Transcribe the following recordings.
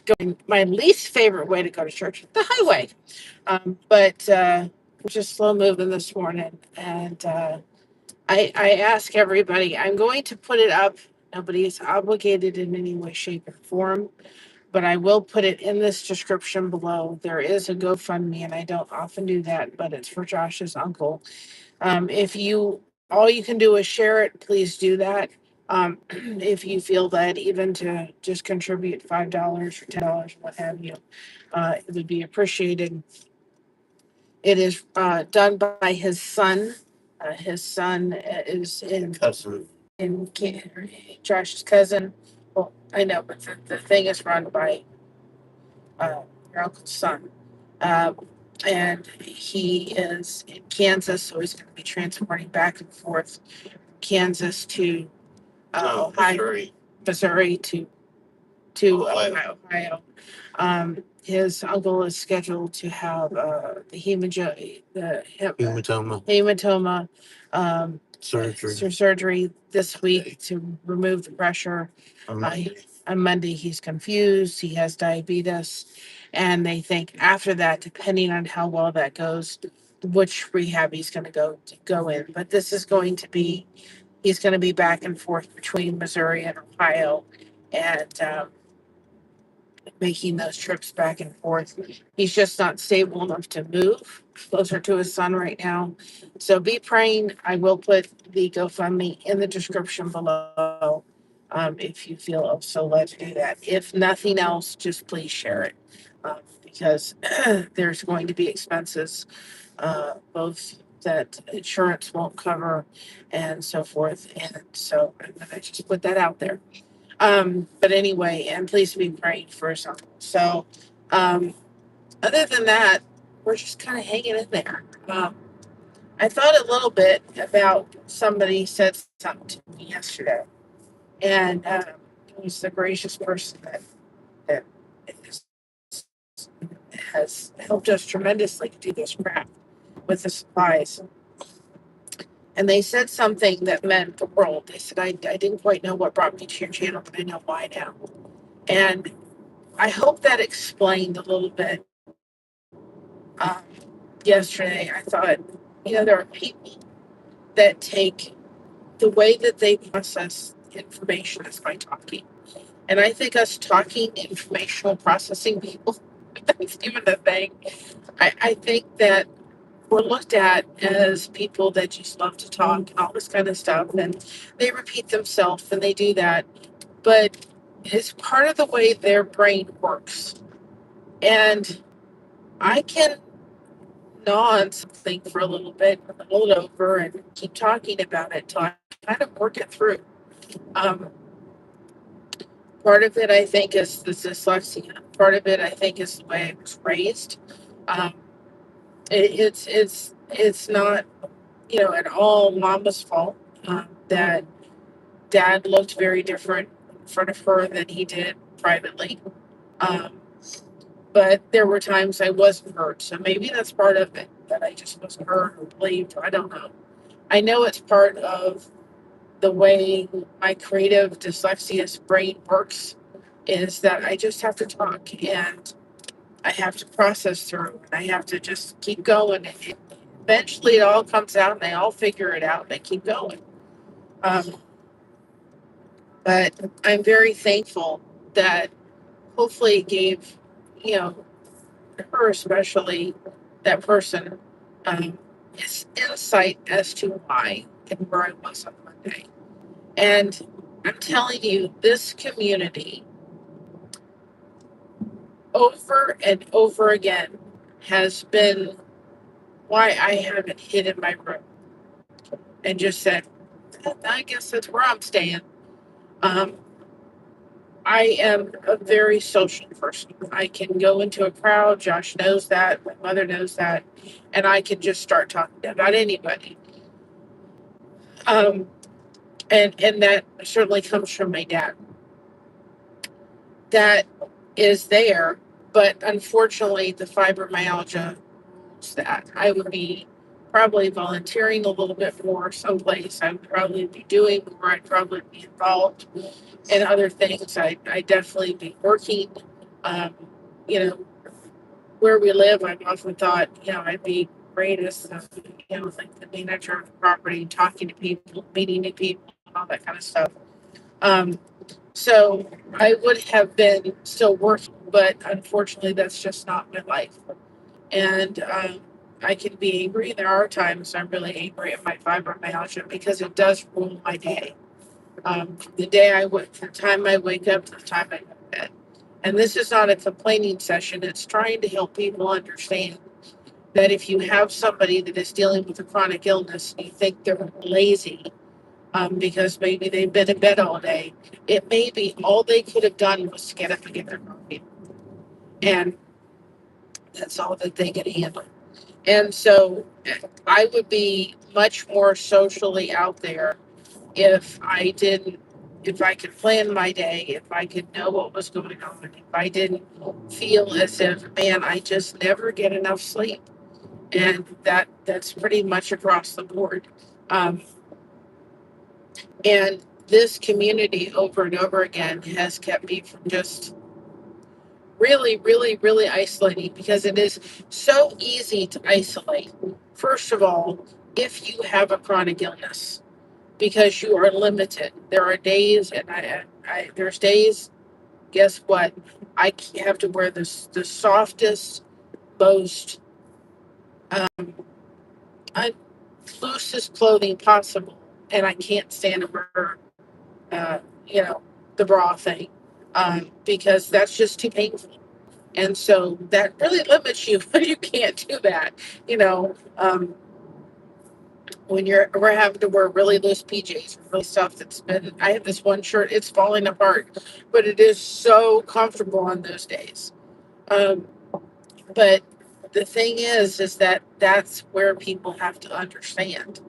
going my least favorite way to go to church, the highway. But we're just slow moving this morning, and I ask everybody. I'm going to put it up. Nobody is obligated in any way, shape, or form, but I will put it in this description below. There is a GoFundMe, and I don't often do that, but it's for Josh's uncle. If you all you can do is share it, please do that. If you feel that even to just contribute $5 or $10, what have you, it would be appreciated. It is done by his son. His son is Cousin. in Josh's cousin. Well, I know, but the thing is run by your uncle's son. Um, and he is in Kansas, so he's going to be transporting back and forth Kansas to Ohio, Missouri to Ohio. His uncle is scheduled to have the hematoma surgery this week to remove the pressure. On Monday, he's confused. He has diabetes, and they think after that, depending on how well that goes, which rehab he's going to go in. But this is going to be he's going to be back and forth between Missouri and Ohio, and making those trips back and forth. He's just not stable enough to move closer to his son right now. So be praying. I will put the GoFundMe in the description below, if you feel so led to do that. If nothing else, just please share it, because there's going to be expenses, both that insurance won't cover and so forth. And so I'm going to just put that out there. But anyway, and please be praying for us. So, other than that, we're just kind of hanging in there. I thought a little bit about somebody said something to me yesterday, and it was the gracious person that has helped us tremendously to do this craft with the supplies. And they said something that meant the world. They said, I didn't quite know what brought me to your channel, but I know why now. And I hope that explained a little bit. Um, Yesterday, I thought, there are people that take the way that they process information is by talking. And I think us talking informational processing people, that's even a thing. I think that we're looked at as people that just love to talk and all this kind of stuff. And they repeat themselves and they do that. But it's part of the way their brain works. And I can gnaw on something for a little bit, hold over, and keep talking about it till I kind of work it through. Um, Part of it, I think, is the dyslexia. Part of it, I think, is the way I was raised. Um, it's not, at all Mama's fault. That Dad looked very different in front of her than he did privately. Um, but there were times I wasn't heard. So maybe that's part of it, that I just wasn't heard or believed. I don't know. I know it's part of the way my creative dyslexia brain works, is that I just have to talk and I have to process through and I have to just keep going. And eventually it all comes out and they all figure it out and they keep going. But I'm very thankful that hopefully it gave, you know, her especially, that person, is insight as to why and where I was on Monday. And I'm telling you, this community over and over again has been why I haven't hid in my room and just said, I guess that's where I'm staying. Um, I am a very social person. I can go into a crowd. Josh knows that. My mother knows that. And I can just start talking about anybody. Um, and that certainly comes from my dad. That is there. But unfortunately, the fibromyalgia rules that. I would be probably volunteering a little bit more someplace. I would probably be doing more. I'd probably be involved in other things. I definitely be working. Um, you know, where we live, I've often thought, I'd be great as like the manager of the property, talking to people, meeting new people, all that kind of stuff. Um, so I would have been still working, but unfortunately, that's just not my life. And I can be angry. There are times I'm really angry at my fibromyalgia because it does rule my day. From the day from the time I wake up to the time I go to bed. And this is not a complaining session. It's trying to help people understand that if you have somebody that is dealing with a chronic illness, you think they're lazy because maybe they've been in bed all day. It may be all they could have done was to get up and get their coffee. And that's all that they can handle. And so I would be much more socially out there if if I could plan my day, if I could know what was going on, if I didn't feel as if, man, I just never get enough sleep. And that's pretty much across the board. Um, and this community over and over again has kept me from just really, really, really isolating because it is so easy to isolate. First of all, if you have a chronic illness, because you are limited. There are days, and there's days. Guess what? I have to wear the softest, most um, loosest clothing possible, and I can't stand to wear, uh, you know, the bra thing because that's just too painful. And so that really limits you when you can't do that. You know, when we're having to wear really loose PJs, really stuff that's been. I have this one shirt; it's falling apart, but it is so comfortable on those days. Um, but the thing is that that's where people have to understand.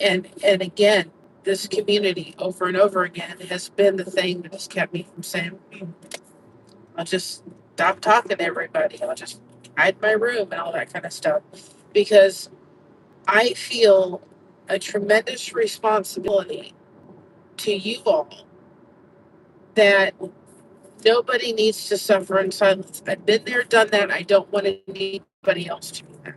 And again, this community over and over again has been the thing that has kept me from saying, I'll just stop talking to everybody. I'll just hide my room and all that kind of stuff. Because I feel a tremendous responsibility to you all that nobody needs to suffer in silence. I've been there, done that. I don't want anybody else to do that.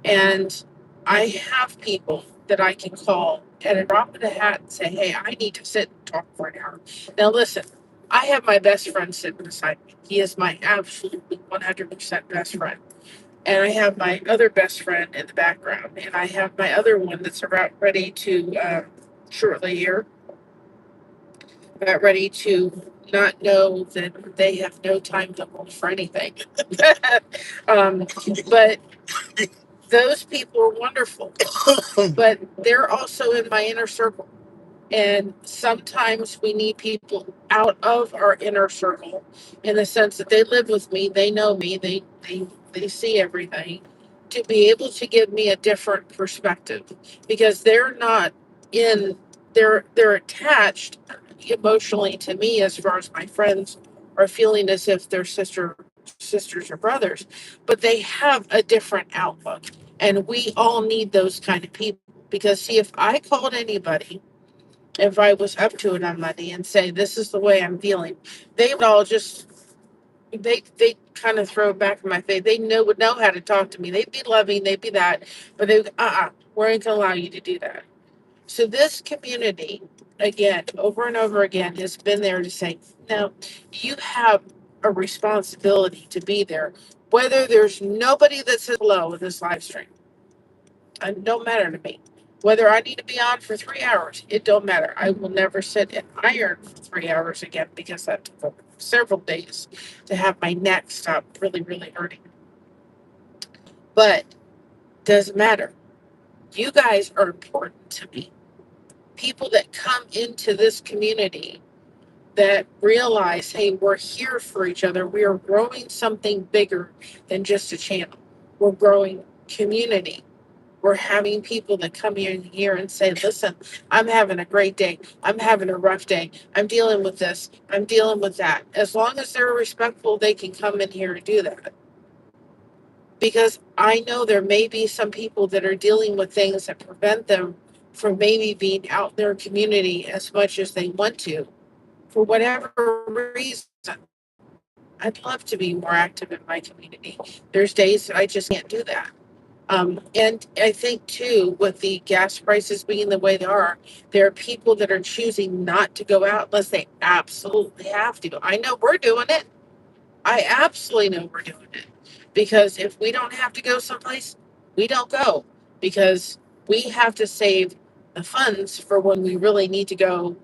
And I have people that I can call and a drop in a hat and say, hey, I need to sit and talk for an hour. Now, listen, I have my best friend sitting beside me. He is my absolutely 100% best friend. And I have my other best friend in the background. And I have my other one that's about ready to, shortly here, about ready to not know that they have no time to hold for anything. But those people are wonderful. But they're also in my inner circle. And sometimes we need people out of our inner circle in the sense that they live with me, they know me, they see everything, to be able to give me a different perspective because they're not in they're attached emotionally to me as far as my friends are feeling as if they're sisters or brothers, but they have a different outlook. And we all need those kind of people because see if I called anybody if I was up to it on Monday and say, this is the way I'm feeling, they would all just, they kind of throw it back in my face. They would know how to talk to me. They'd be loving, they'd be that, but we ain't going to allow you to do that. So this community, again, over and over again, has been there to say, no, you have a responsibility to be there. Whether there's nobody that says hello in this live stream, it don't matter to me. Whether I need to be on for 3 hours, it don't matter. I will never sit and iron for 3 hours again because that took several days to have my neck stop really, really hurting. But doesn't matter. You guys are important to me. People that come into this community that realize, hey, we're here for each other. We are growing something bigger than just a channel. We're growing community. We're having people that come in here and say, listen, I'm having a great day. I'm having a rough day. I'm dealing with this. I'm dealing with that. As long as they're respectful, they can come in here and do that. Because I know there may be some people that are dealing with things that prevent them from maybe being out in their community as much as they want to, for whatever reason. I'd love to be more active in my community. There's days that I just can't do that. And I think too, with the gas prices being the way they are, there are people that are choosing not to go out unless they absolutely have to. I know we're doing it. I absolutely know we're doing it because if we don't have to go someplace, we don't go because we have to save the funds for when we really need to go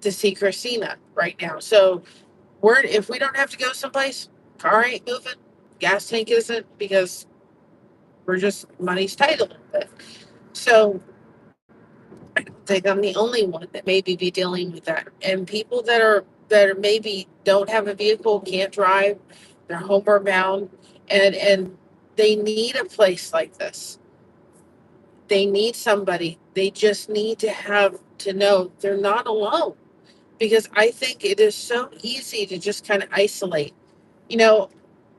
to see Christina right now. So we're if we don't have to go someplace, car ain't moving, gas tank isn't because we're just money's tight a little bit. So I don't think I'm the only one that maybe be dealing with that. And people that are maybe don't have a vehicle, can't drive, they're homeward bound, and they need a place like this. They need somebody. They just need to have to know they're not alone. Because I think it is so easy to just kind of isolate. You know,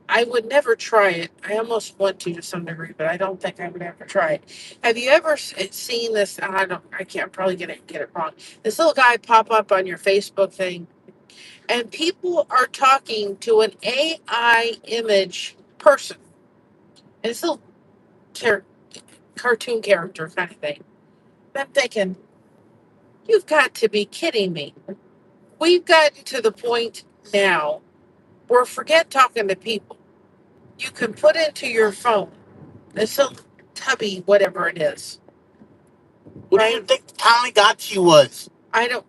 I would never try it. I almost want to some degree, but I don't think I would ever try it. Have you ever seen this? I don't. I can't probably get it wrong. This little guy pop up on your Facebook thing, and people are talking to an AI image person, and it's a little car- cartoon character kind of thing. And I'm thinking, you've got to be kidding me. We've gotten to the point now where forget talking to people. You can put into your phone this little tubby, whatever it is. What do you think the Tamagotchi was? I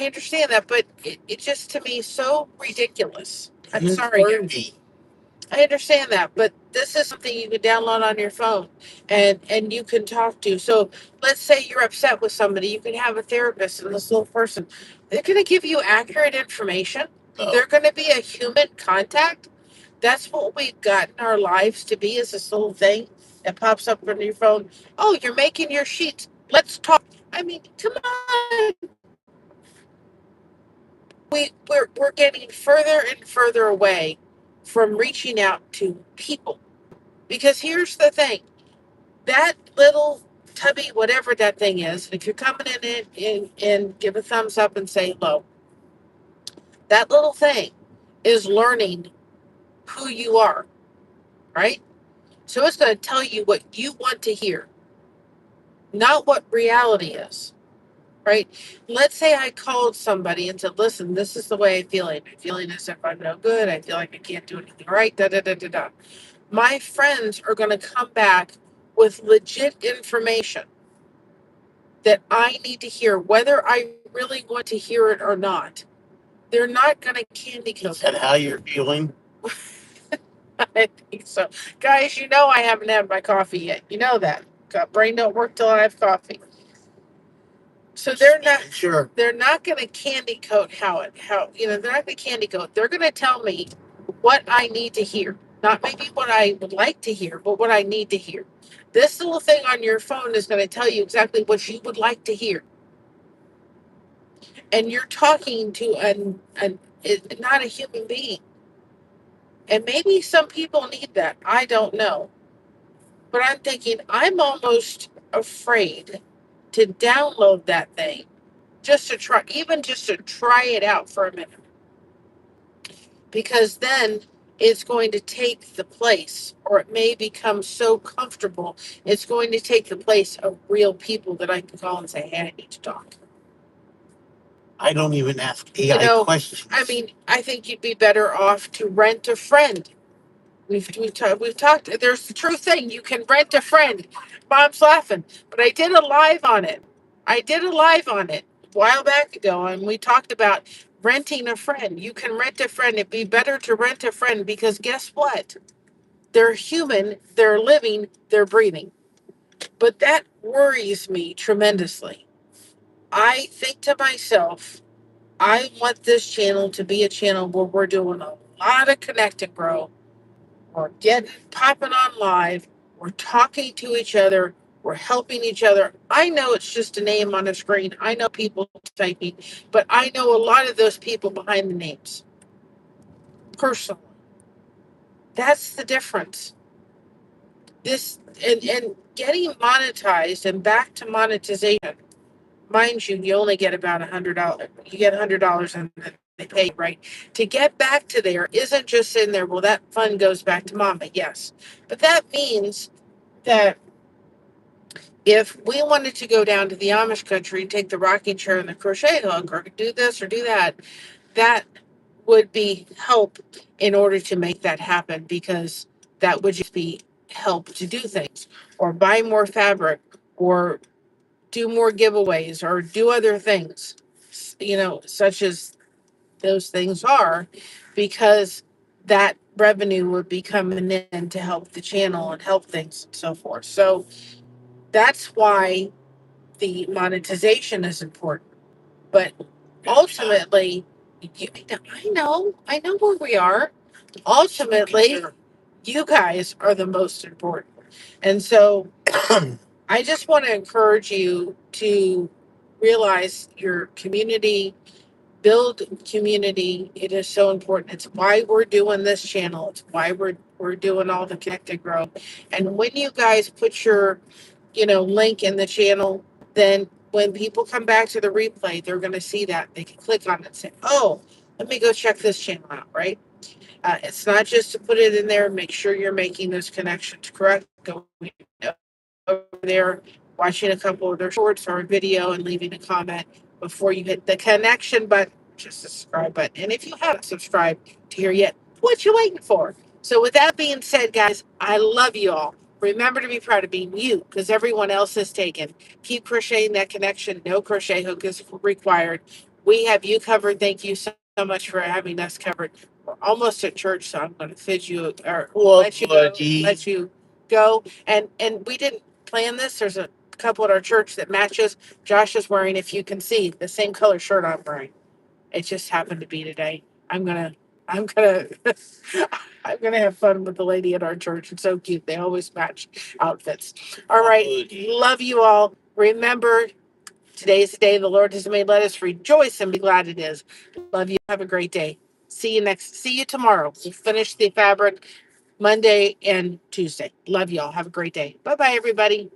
understand that, but it just to me so ridiculous. I'm It's sorry. Furby. I understand that, but this is something you can download on your phone and you can talk to. So let's say you're upset with somebody, you can have a therapist and this little person. They're going to give you accurate information. Oh. They're going to be a human contact. That's what we've gotten our lives to be, is this little thing that pops up on your phone. Oh, you're making your sheets. Let's talk. I mean, come on. We're getting further and further away from reaching out to people. Because here's the thing, that little tubby, whatever that thing is, if you're coming in it and give a thumbs up and say hello, that little thing is learning who you are, right? So it's going to tell you what you want to hear, not what reality is, right? Let's say I called somebody and said, listen, this is the way I'm feeling. I'm feeling as if I'm no good. I feel like I can't do anything right, da da da da da. My friends are going to come back with legit information that I need to hear, whether I really want to hear it or not. They're not going to candy coat. Is that how you're feeling? I think so. Guys, you know I haven't had my coffee yet. You know that. Brain don't work till I have coffee. So they're not going to candy coat how they're not going to candy coat. They're going to tell me what I need to hear. Not maybe what I would like to hear, but what I need to hear. This little thing on your phone is going to tell you exactly what you would like to hear. And you're talking to not a human being. And maybe some people need that. I don't know. But I'm thinking I'm almost afraid to download that thing just to try, even just to try it out for a minute. Because then it's going to take the place, or it may become so comfortable, it's going to take the place of real people that I can call and say, hey, I need to talk. I don't even ask AI questions. I mean, I think you'd be better off to rent a friend. We've talked. There's the true thing. You can rent a friend. Mom's laughing, but I did a live on it. A while back ago, and we talked about renting a friend. You can rent a friend. It'd be better to rent a friend because guess what? They're human. They're living. They're breathing. But that worries me tremendously. I think to myself, I want this channel to be a channel where we're doing a lot of connect and grow. We're getting popping on live. We're talking to each other. We're helping each other. I know it's just a name on a screen. I know people typing, but I know a lot of those people behind the names personally. That's the difference. This and getting monetized and back to monetization. Mind you, you only get about $100. You get $100 and they pay you, right? To get back to there isn't just in there, well, that fund goes back to mama, yes. But that means that if we wanted to go down to the Amish country and take the rocking chair and the crochet hook or do this or do that, that would be help in order to make that happen, because that would just be help to do things or buy more fabric or do more giveaways or do other things, such as those things are, because that revenue would be coming in to help the channel and help things and so forth. So that's why the monetization is important. But ultimately, I know where we are. Ultimately, you guys are the most important. And so I just want to encourage you to realize your community, build community. It is so important. It's why we're doing this channel. It's why we're doing all the connected growth. And when you guys put your, link in the channel, then when people come back to the replay, they're going to see that. They can click on it and say, "Oh, let me go check this channel out," right? It's not just to put it in there and make sure you're making those connections correct. Go over there, watching a couple of their shorts or a video and leaving a comment before you hit the connection button, just the subscribe button. And if you haven't subscribed to here yet, what you waiting for? So with that being said, guys, I love you all. Remember to be proud of being you, because everyone else is taken. Keep crocheting that connection. No crochet hook is required. We have you covered. Thank you so much for having us covered. We're almost at church, so I'm going to fid you or let you go. Let you go. And we didn't plan this. There's a couple at our church that matches. Josh is wearing, if you can see, the same color shirt I'm wearing. It just happened to be today. I'm gonna I'm gonna have fun with the lady at our church. It's so cute. They always match outfits. All right. Love you all. Remember, today is the day the Lord has made. Let us rejoice and be glad it is. Love you. Have a great day. See you tomorrow. We'll finish the fabric Monday and Tuesday. Love y'all. Have a great day. Bye bye, everybody.